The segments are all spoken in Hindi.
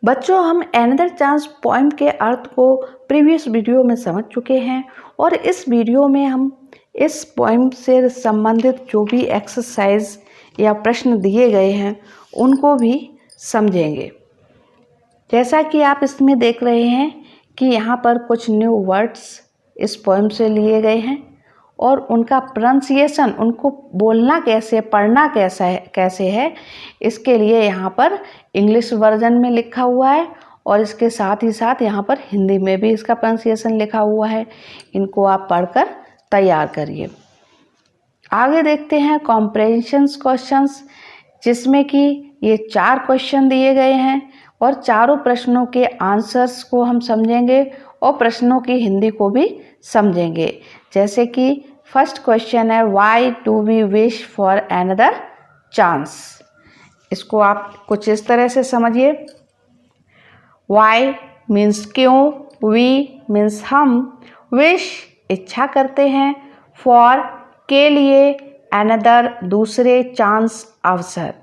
बच्चों, हम अनदर चांस पोएम के अर्थ को प्रीवियस वीडियो में समझ चुके हैं और इस वीडियो में हम इस पोएम से संबंधित जो भी एक्सरसाइज या प्रश्न दिए गए हैं उनको भी समझेंगे। जैसा कि आप इसमें देख रहे हैं कि यहाँ पर कुछ न्यू वर्ड्स इस पोएम से लिए गए हैं और उनका प्रोनाउंसिएशन, उनको बोलना कैसे, पढ़ना कैसे है, इसके लिए यहाँ पर इंग्लिश वर्जन में लिखा हुआ है और इसके साथ ही साथ यहाँ पर हिंदी में भी इसका प्रोनाउंसिएशन लिखा हुआ है। इनको आप पढ़कर तैयार करिए। आगे देखते हैं कॉम्प्रिहेंशन क्वेश्चंस, जिसमें कि ये 4 क्वेश्चन दिए गए हैं और चारों प्रश्नों के आंसर्स को हम समझेंगे और प्रश्नों की हिंदी को भी समझेंगे। जैसे कि फर्स्ट क्वेश्चन है, why do we wish for another chance. इसको आप कुछ इस तरह से समझिए। व्हाई मीन्स क्यों, वी मीन्स हम, विश इच्छा करते हैं, फॉर के लिए, अनदर दूसरे, चांस अवसर।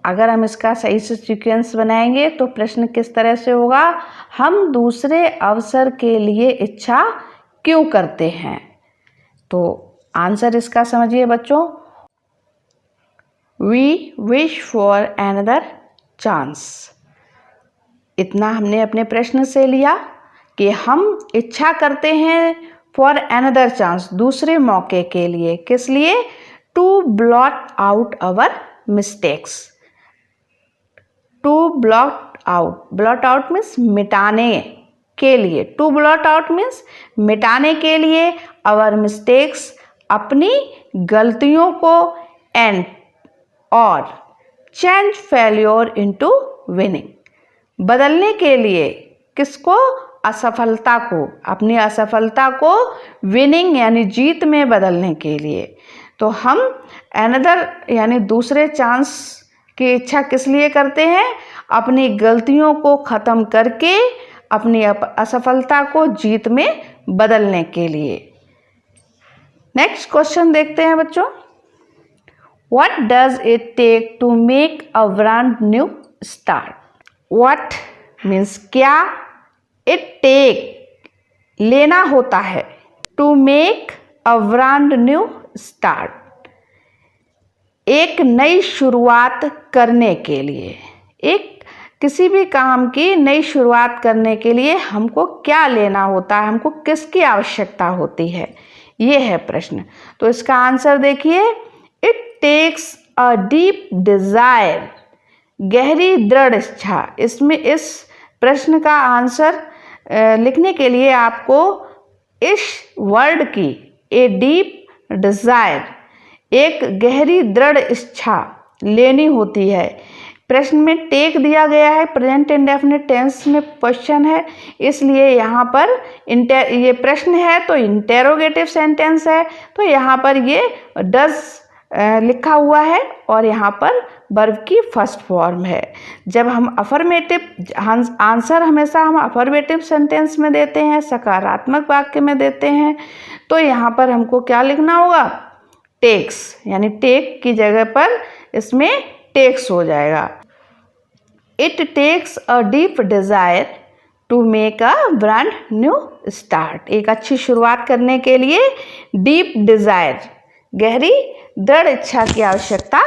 अगर हम इसका सही से सीक्वेंस बनाएंगे तो प्रश्न किस तरह से होगा, हम दूसरे अवसर के लिए इच्छा क्यों करते हैं। तो आंसर इसका समझिए बच्चों, we wish for another chance. इतना हमने अपने प्रश्न से लिया कि हम इच्छा करते हैं फॉर अनदर चांस, दूसरे मौके के लिए। किस लिए, to blot out our mistakes. To blot out means मिटाने के लिए, टू ब्लॉट आउट मीन्स मिटाने के लिए, आवर मिस्टेक्स अपनी गलतियों को, एंड और चेंज फेल्योर इनटू विनिंग बदलने के लिए। किसको, असफलता को, अपनी असफलता को विनिंग यानी जीत में बदलने के लिए। तो हम अनदर यानी दूसरे चांस की इच्छा किस लिए करते हैं, अपनी गलतियों को ख़त्म करके अपनी असफलता को जीत में बदलने के लिए। नेक्स्ट क्वेश्चन देखते हैं बच्चों, what does it take to make a brand new start. What means क्या, इट टेक लेना होता है, to make a brand new start एक नई शुरुआत करने के लिए। एक किसी भी काम की नई शुरुआत करने के लिए हमको क्या लेना होता है, हमको किसकी आवश्यकता होती है, ये है प्रश्न। तो इसका आंसर देखिए, it takes a deep desire, गहरी दृढ़ इच्छा। इसमें इस प्रश्न का आंसर लिखने के लिए आपको इस वर्ड की, ए डीप डिजायर, एक गहरी दृढ़ इच्छा लेनी होती है। प्रश्न में टेक दिया गया है, प्रेजेंट इंडेफिनिट टेंस में क्वेश्चन है, इसलिए यहाँ पर ये प्रश्न है तो इंटेरोगेटिव सेंटेंस है, तो यहाँ पर ये डज लिखा हुआ है और यहाँ पर वर्ब की फर्स्ट फॉर्म है। जब हम अफर्मेटिव आंसर हमेशा हम अफर्मेटिव सेंटेंस में देते हैं, सकारात्मक वाक्य में देते हैं, तो यहाँ पर हमको क्या लिखना होगा, टेक्स, यानी टेक की जगह पर इसमें टेक्स हो जाएगा। It takes a deep desire to make a brand new start. एक अच्छी शुरुआत करने के लिए डीप डिजायर, गहरी दृढ़ इच्छा की आवश्यकता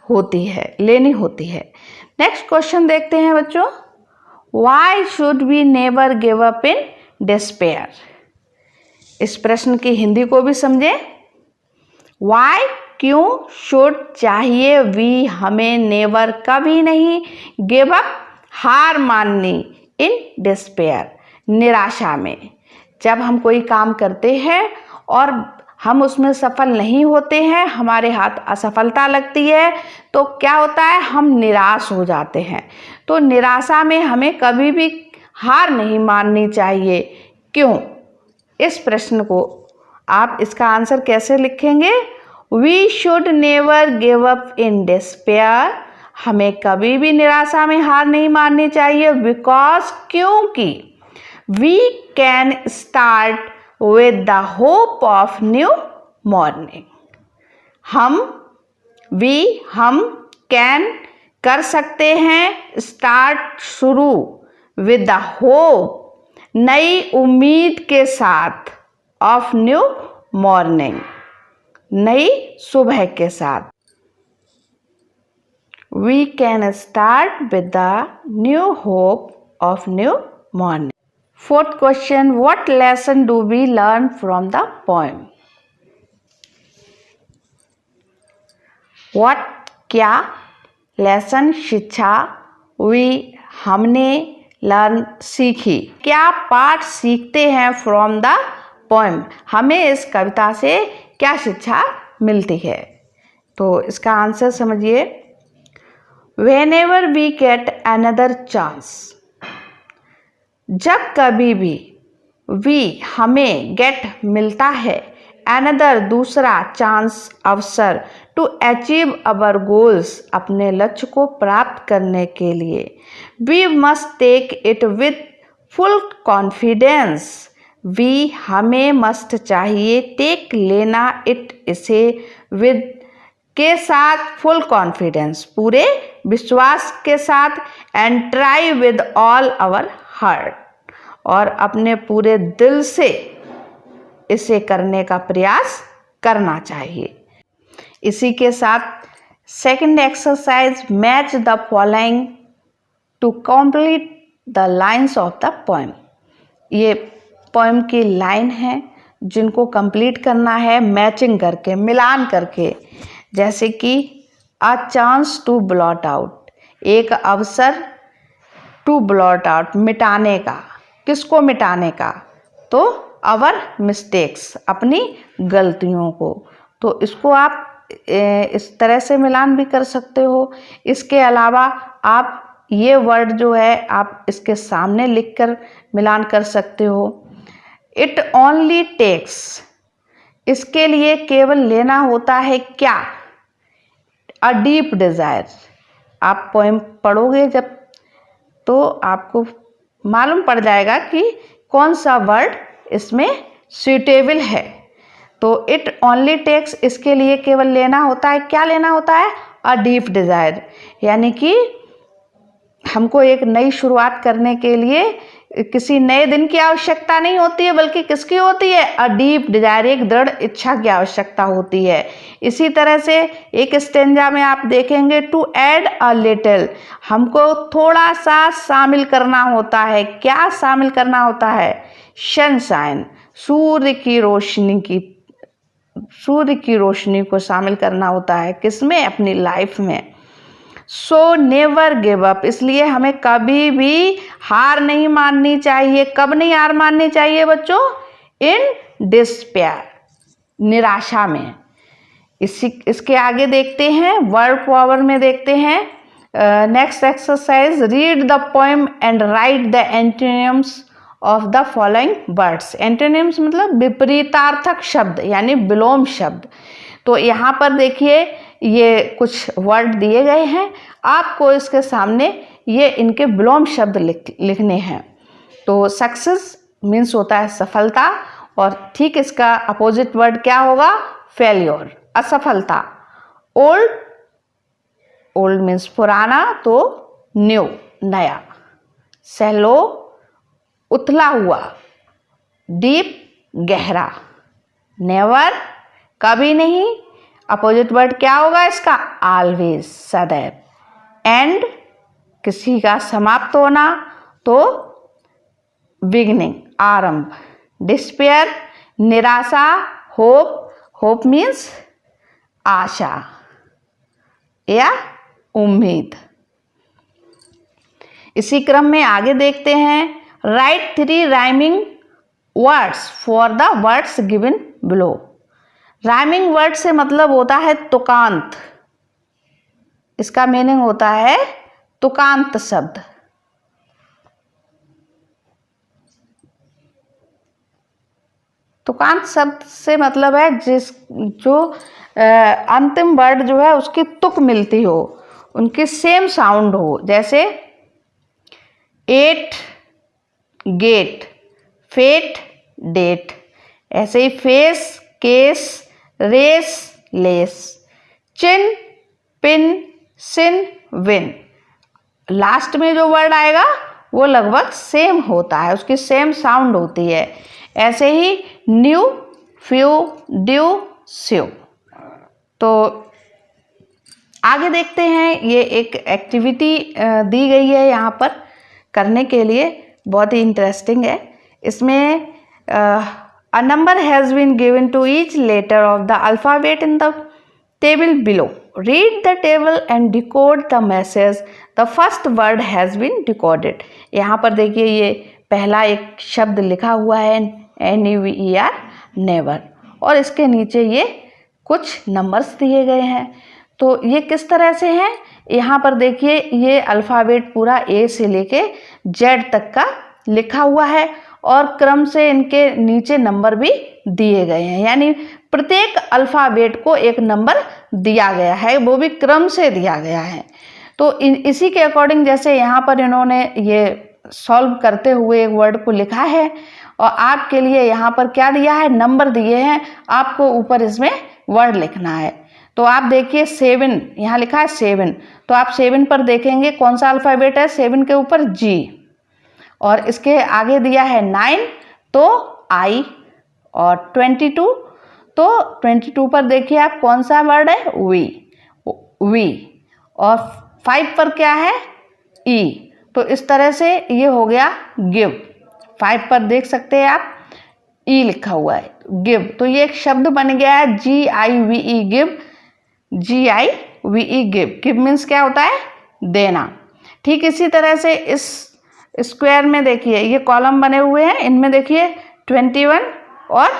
होती है, लेनी होती है। नेक्स्ट क्वेश्चन देखते हैं बच्चों, why should we never give up in despair. इस प्रश्न की हिंदी को भी समझें। व्हाई क्यों, शुड चाहिए, वी हमें, नेवर कभी नहीं, गिव अप हार माननी, इन डिस्पेयर निराशा में। जब हम कोई काम करते हैं और हम उसमें सफल नहीं होते हैं, हमारे हाथ असफलता लगती है, तो क्या होता है, हम निराश हो जाते हैं। तो निराशा में हमें कभी भी हार नहीं माननी चाहिए। क्यों, इस प्रश्न को आप इसका आंसर कैसे लिखेंगे, we should never give up in despair, हमें कभी भी निराशा में हार नहीं माननी चाहिए, बिकॉज क्योंकि we can start with the hope of new morning। हम कैन कर सकते हैं। स्टार्ट शुरू, विद द होप नई उम्मीद के साथ, ऑफ न्यू मॉर्निंग नई सुबह के साथ। We can start with the new hope of new morning. Fourth question, what lesson do we learn from the poem? What क्या lesson शिक्षा we हमने learn सीखी, क्या पाठ सीखते हैं from the poem, हमें इस कविता से क्या शिक्षा मिलती है। तो इसका आंसर समझिए। Whenever we get another chance, जब कभी भी we हमें get मिलता है, another दूसरा चांस अवसर, to achieve our goals अपने लक्ष्य को प्राप्त करने के लिए, we must take it with full confidence, we हमें must चाहिए, take लेना, it इसे, with के साथ, फुल कॉन्फिडेंस पूरे विश्वास के साथ, and try with all our heart और अपने पूरे दिल से इसे करने का प्रयास करना चाहिए। इसी के साथ second exercise, match the following to complete the lines of the poem. ये पोएम की लाइन है जिनको कंप्लीट करना है मैचिंग करके, मिलान करके। जैसे कि a chance to blot out, एक अवसर, टू ब्लॉट आउट मिटाने का, किसको मिटाने का, तो आवर मिस्टेक्स अपनी गलतियों को। तो इसको आप इस तरह से मिलान भी कर सकते हो। इसके अलावा आप ये वर्ड जो है आप इसके सामने लिखकर मिलान कर सकते हो। इट ओनली टेक्स, इसके लिए केवल लेना होता है क्या, अ डीप डिज़ायर। आप पोएम पढ़ोगे जब तो आपको मालूम पड़ जाएगा कि कौन सा वर्ड इसमें सूटेबल है। तो इट ओनली टेक्स, इसके लिए केवल लेना होता है, क्या लेना होता है, अ डीप डिज़ायर, यानी कि हमको एक नई शुरुआत करने के लिए किसी नए दिन की आवश्यकता नहीं होती है, बल्कि किसकी होती है, अ डीप डिजायर, एक दृढ़ इच्छा की आवश्यकता होती है। इसी तरह से एक स्टेंजा में आप देखेंगे, टू ऐड अ लिटिल, हमको थोड़ा सा शामिल करना होता है, क्या शामिल करना होता है, सनशाइन, सूर्य की रोशनी को शामिल करना होता है, किसमें, अपनी लाइफ में। सो नेवर गिव अप, इसलिए हमें कभी भी हार नहीं माननी चाहिए। कब नहीं हार माननी चाहिए बच्चों, इन डिस्पेयर, निराशा में। इसके आगे देखते हैं, वर्ड पावर में देखते हैं। Next exercise, read the poem and right the antonyms of the following words. Antonyms मतलब विपरीतार्थक शब्द, यानी विलोम शब्द। तो यहाँ पर देखिए ये कुछ वर्ड दिए गए हैं, आपको इसके सामने ये इनके विलोम शब्द लिखने हैं। तो सक्सेस मीन्स होता है सफलता, और ठीक इसका अपोजिट वर्ड क्या होगा, फेल्योर, असफलता। ओल्ड मीन्स पुराना, तो न्यू, नया। सैलो, उथला हुआ। डीप, गहरा। नेवर, कभी नहीं, अपोजिट वर्ड क्या होगा इसका, ऑलवेज, सदैव। एंड, किसी का समाप्त होना, तो बिगनिंग, आरंभ। डिस्पेयर, निराशा। होप मीन्स आशा या उम्मीद। इसी क्रम में आगे देखते हैं, right 3 rhyming words for the words given below. Rhyming word से मतलब होता है तुकांत, इसका मीनिंग होता है तुकांत शब्द। तुकांत शब्द से मतलब है जो अंतिम वर्ड जो है उसकी तुक मिलती हो, उनकी सेम साउंड हो। जैसे एट, गेट, फेट, डेट। ऐसे ही face, case, race, lace. Chin, pin, sin, win. Last में जो वर्ड आएगा वो लगभग सेम होता है, उसकी सेम साउंड होती है। ऐसे ही न्यू, फ्यू, ड्यू, स्यू। तो आगे देखते हैं, ये एक एक्टिविटी दी गई है यहाँ पर करने के लिए, बहुत ही इंटरेस्टिंग है। इसमें a number has been given to each letter of the alphabet in the table below. Read the table and decode the message. The first word has been decoded. यहाँ पर देखिए ये पहला एक शब्द लिखा हुआ है NEVER, नेवर, और इसके नीचे ये कुछ नंबर्स दिए गए हैं। तो ये किस तरह से हैं, यहाँ पर देखिए ये अल्फ़ाबेट पूरा A से लेके Z तक का लिखा हुआ है और क्रम से इनके नीचे नंबर भी दिए गए हैं, यानी प्रत्येक अल्फ़ाबेट को एक नंबर दिया गया है, वो भी क्रम से दिया गया है। तो इसी के अकॉर्डिंग जैसे यहाँ पर इन्होंने ये सॉल्व करते हुए एक वर्ड को लिखा है और आपके लिए यहाँ पर क्या दिया है, नंबर दिए हैं, आपको ऊपर इसमें वर्ड लिखना है। तो आप देखिए 7 यहाँ लिखा है 7, तो आप 7 पर देखेंगे कौन सा अल्फ़ाबेट है, 7 के ऊपर G, और इसके आगे दिया है 9 तो I, और 22 तो 22 पर देखिए आप कौन सा वर्ड है, वी, और 5 पर क्या है, E। तो इस तरह से ये हो गया गिव। 5 पर देख सकते हैं आप E लिखा हुआ है, गिव। तो ये एक शब्द बन गया है GIVE, give, GIVE, give. Give means क्या होता है, देना। ठीक इसी तरह से इस स्क्वायर में देखिए ये कॉलम बने हुए हैं, इनमें देखिए 21 और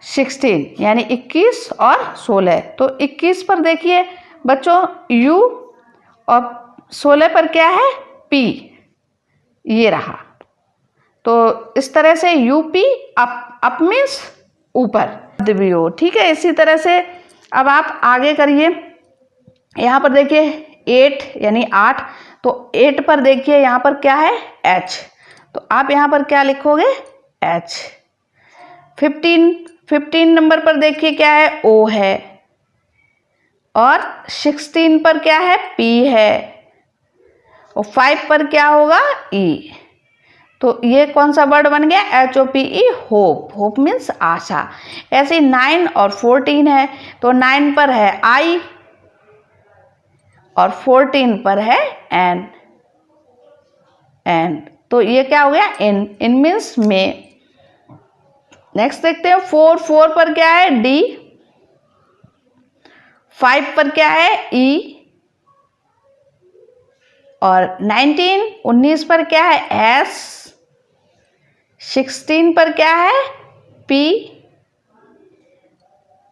16 यानी 21 और 16। तो 21 पर देखिए बच्चों U और 16 पर क्या है, P, ये रहा। तो इस तरह से UP, अप मीन्स ऊपर। ठीक है, इसी तरह से अब आप आगे करिए। यहाँ पर देखिए 8 यानी 8, तो 8 पर देखिए यहाँ पर क्या है, H, तो आप यहाँ पर क्या लिखोगे, H। 15 नंबर पर देखिए क्या है, O है, और 16 पर क्या है, P है, और 5 पर क्या होगा, E। तो ये कौन सा वर्ड बन गया, HOPE, होप। होप मीन्स आशा। ऐसे 9 और 14 है, तो 9 पर है I और 14 पर है N, तो ये क्या हो गया, इन मीन्स में। नेक्स्ट देखते हैं 4 पर क्या है, D, 5 पर क्या है, E, और 19 पर क्या है, S, 16 पर क्या है, P,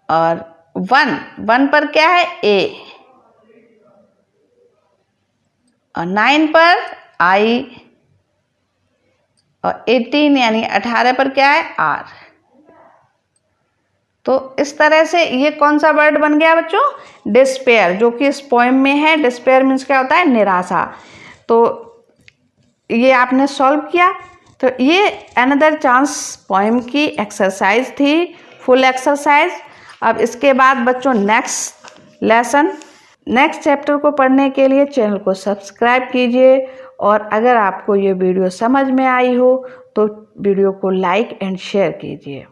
और 1 पर क्या है, A, और 9 पर I, और 18 यानी 18 पर क्या है, R। तो इस तरह से ये कौन सा वर्ड बन गया बच्चों, डिस्पेयर, जो कि इस पोएम में है। डिस्पेयर मीन्स क्या होता है, निराशा। तो ये आपने सॉल्व किया। तो ये अनदर चांस पोएम की एक्सरसाइज थी, फुल एक्सरसाइज। अब इसके बाद बच्चों नेक्स्ट लेसन, नेक्स्ट चैप्टर को पढ़ने के लिए चैनल को सब्सक्राइब कीजिए, और अगर आपको ये वीडियो समझ में आई हो तो वीडियो को लाइक एंड शेयर कीजिए।